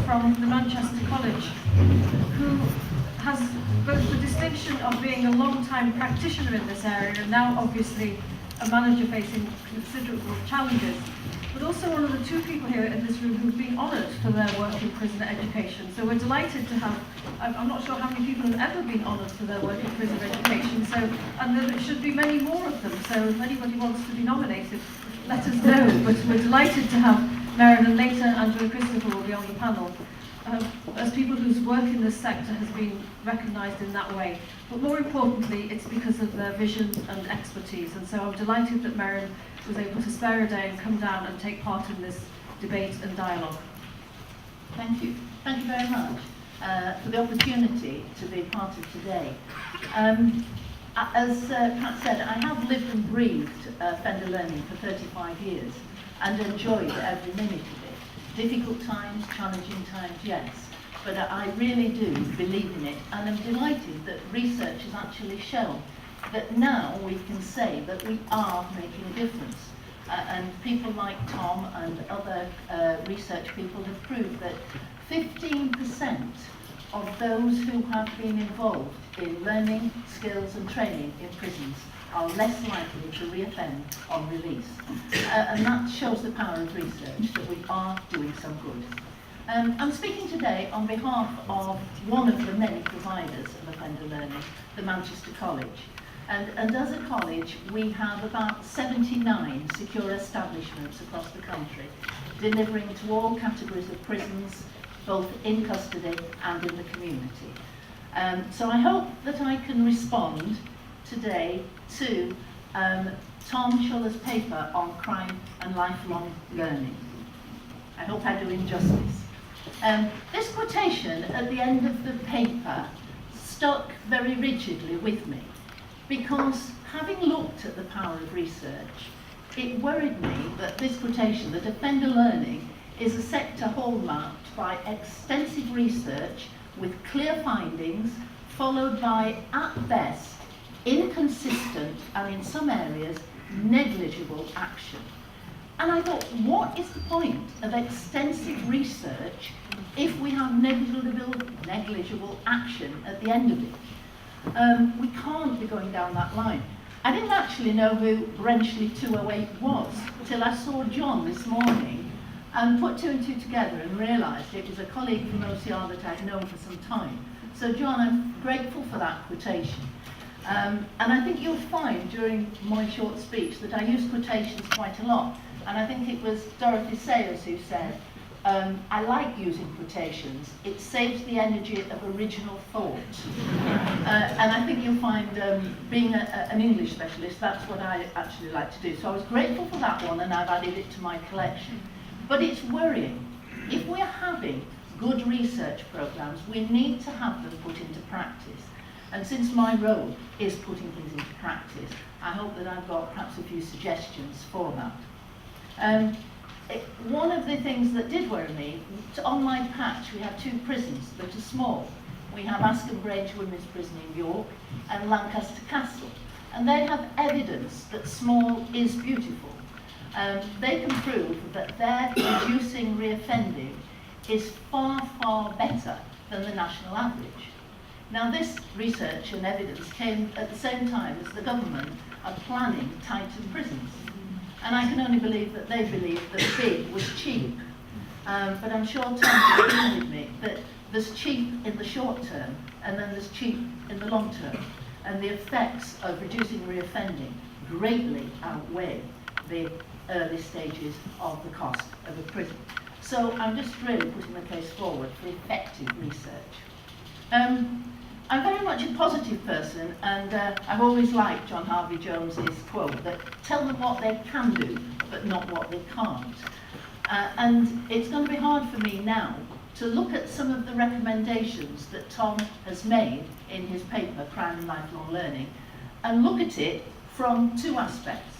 from the Manchester College, who has both the distinction of being a long-time practitioner in this area and now obviously a manager facing considerable challenges, but also one of the two people here in this room who've been honoured for their work in prison education. So we're delighted to have, I'm not sure how many people have ever been honoured for their work in prison education, and there should be many more of them, so if anybody wants to be nominated, let us know. But we're delighted to have Merryn, and later Angela Christopher will be on the panel, as people whose work in this sector has been recognised in that way. But more importantly, it's because of their vision and expertise. And so I'm delighted that Merryn was able to spare a day and come down and take part in this debate and dialogue. Thank you. Thank you very much for the opportunity to be part of today. As Pat said, I have lived and breathed Fender learning for 35 years and enjoyed every minute of it. Difficult times, challenging times, yes, but I really do believe in it, and I'm delighted that research has actually shown that now we can say that we are making a difference. And people like Tom and other research people have proved that 15% of those who have been involved in learning, skills and training in prisons are less likely to reoffend on release. And that shows the power of research, that we are doing some good. I'm speaking today on behalf of one of the many providers of offender learning, the Manchester College. And as a college, we have about 79 secure establishments across the country, delivering to all categories of prisons, both in custody and in the community. So I hope that I can respond today to Tom Schuller's paper on crime and lifelong learning. I hope I do him justice. This quotation at the end of the paper stuck very rigidly with me, because having looked at the power of research, it worried me that this quotation, that offender learning is a sector hallmarked by extensive research with clear findings, followed by, at best, inconsistent and in some areas, negligible action. And I thought, what is the point of extensive research if we have negligible action at the end of it? We can't be going down that line. I didn't actually know who Brenchley 208 was till I saw John this morning and put two and two together and realised it was a colleague from OCR that I'd known for some time. So John, I'm grateful for that quotation. And I think you'll find during my short speech that I use quotations quite a lot. And I think it was Dorothy Sayers who said, I like using quotations. It saves the energy of original thought. And I think you'll find, being an English specialist, that's what I actually like to do. So I was grateful for that one, and I've added it to my collection. But it's worrying. If we're having good research programs, we need to have them put into practice. And since my role is putting things into practice, I hope that I've got perhaps a few suggestions for that. One of the things that did worry me, on my patch we have two prisons that are small. We have Askham Grange Women's Prison in York and Lancaster Castle. And they have evidence that small is beautiful. They can prove that their reducing reoffending is far, far better than the national average. Now this research and evidence came at the same time as the government are planning tightened prisons. And I can only believe that they believe that big was cheap. But I'm sure Tom will agree with me that there's cheap in the short term and then there's cheap in the long term. And the effects of reducing reoffending greatly outweigh the early stages of the cost of a prison. So I'm just really putting the case forward for effective research. I'm very much a positive person, and I've always liked John Harvey Jones's quote that tell them what they can do, but not what they can't. And it's going to be hard for me now to look at some of the recommendations that Tom has made in his paper, Crime and Lifelong Learning, and look at it from two aspects.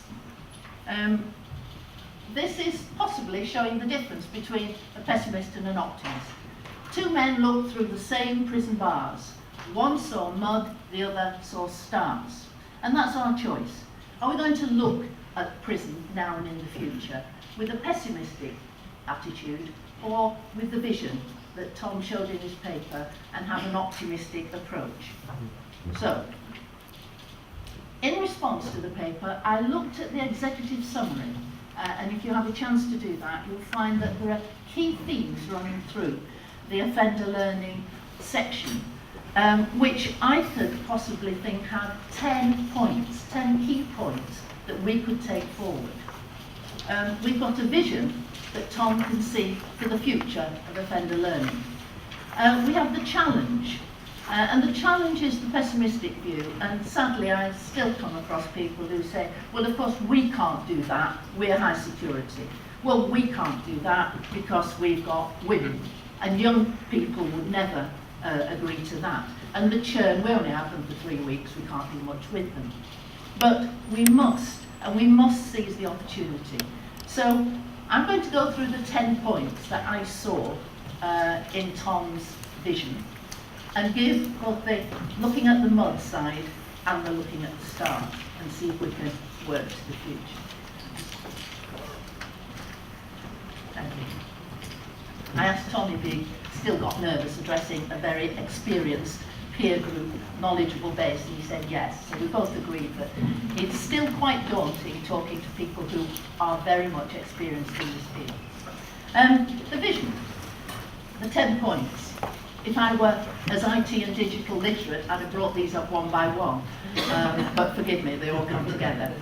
This is possibly showing the difference between a pessimist and an optimist. Two men looked through the same prison bars. One saw mud, the other saw stars. And that's our choice. Are we going to look at prison now and in the future with a pessimistic attitude, or with the vision that Tom showed in his paper and have an optimistic approach. So, in response to the paper, I looked at the executive summary, and if you have a chance to do that, you'll find that there are key themes running through the offender learning section, which I could possibly think have 10 points, 10 key points that we could take forward. We've got a vision that Tom can see for the future of offender learning. We have the challenge, and the challenge is the pessimistic view, and sadly I still come across people who say, well, of course we can't do that, we're high security. Well, we can't do that because we've got women, and young people would never agree to that. And the churn, we only have them for 3 weeks, we can't do much with them. But we must, and we must seize the opportunity. So I'm going to go through the 10 points that I saw in Tom's vision, and give both the looking at the mud side and the looking at the stars, and see if we can work to the future. Thank you. I asked Tom if he still got nervous addressing a very experienced peer group, knowledgeable base, and he said yes. So we both agreed that it's still quite daunting talking to people who are very much experienced in this field. The vision, the 10 points. If I were as IT and digital literate, I'd have brought these up one by one, but forgive me, they all come together.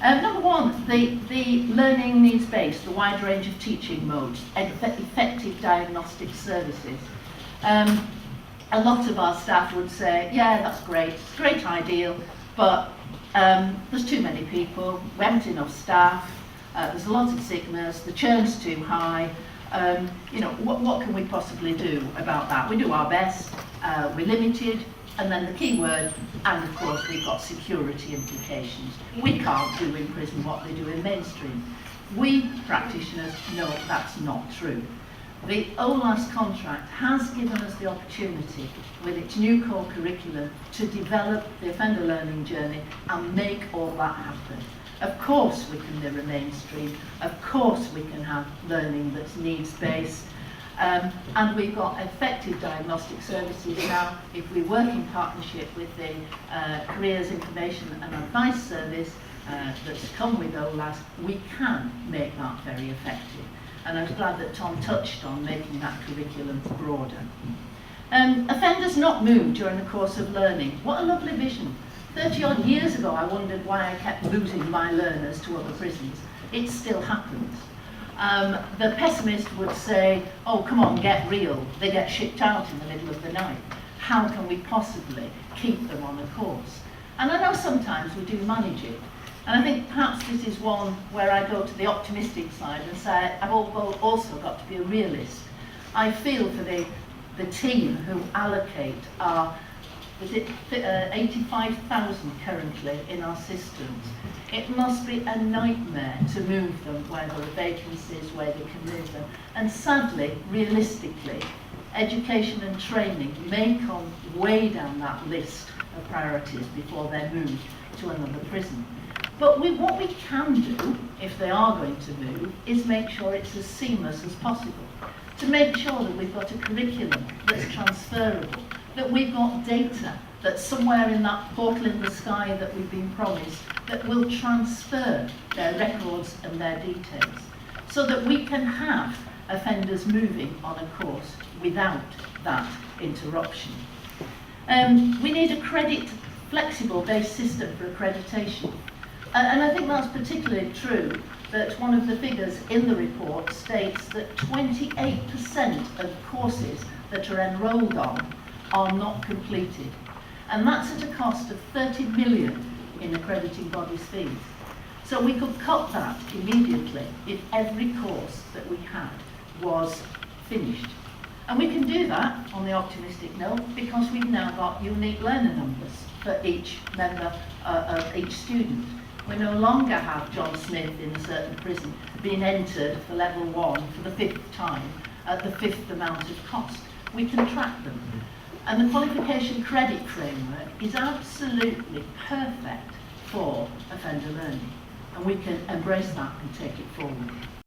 Number one, the learning needs-based, the wide range of teaching modes, effective diagnostic services. A lot of our staff would say, yeah, that's great, it's a great ideal, but there's too many people, we haven't enough staff, there's a lot of sickness, the churn's too high. You know, what can we possibly do about that? We do our best, we're limited, and then the key word, and of course we've got security implications. We can't do in prison what they do in mainstream. We practitioners know that's not true. The OLAS contract has given us the opportunity, with its new core curriculum, to develop the offender learning journey and make all that happen. Of course we can mirror mainstream, of course we can have learning that's needs-based, and we've got effective diagnostic services now. If we work in partnership with the Careers Information and Advice Service that's come with OLAS, we can make that very effective. And I was glad that Tom touched on making that curriculum broader. Offenders not moved during the course of learning. What a lovely vision. 30 odd years ago I wondered why I kept losing my learners to other prisons. It still happens. The pessimist would say, oh come on, get real. They get shipped out in the middle of the night. How can we possibly keep them on a course? And I know sometimes we do manage it. And I think perhaps this is one where I go to the optimistic side and say I've also got to be a realist. I feel for the team who allocate our 85,000 currently in our systems. It must be a nightmare to move them where there are vacancies, where they can move them. And sadly, realistically, education and training may come way down that list of priorities before they're moved to another prison. But what we can do, if they are going to move, is make sure it's as seamless as possible. To make sure that we've got a curriculum that's transferable, that we've got data that's somewhere in that portal in the sky that we've been promised, that will transfer their records and their details, so that we can have offenders moving on a course without that interruption. We need a credit flexible based system for accreditation. And I think that's particularly true, that one of the figures in the report states that 28% of courses that are enrolled on are not completed. And that's at a cost of 30 million in accrediting bodies' fees. So we could cut that immediately if every course that we had was finished. And we can do that, on the optimistic note, because we've now got unique learner numbers for each member of each student. We no longer have John Smith in a certain prison being entered for level 1 for the 5th time at the 5th amount of cost. We can track them. And the qualification credit framework is absolutely perfect for offender learning. And we can embrace that and take it forward.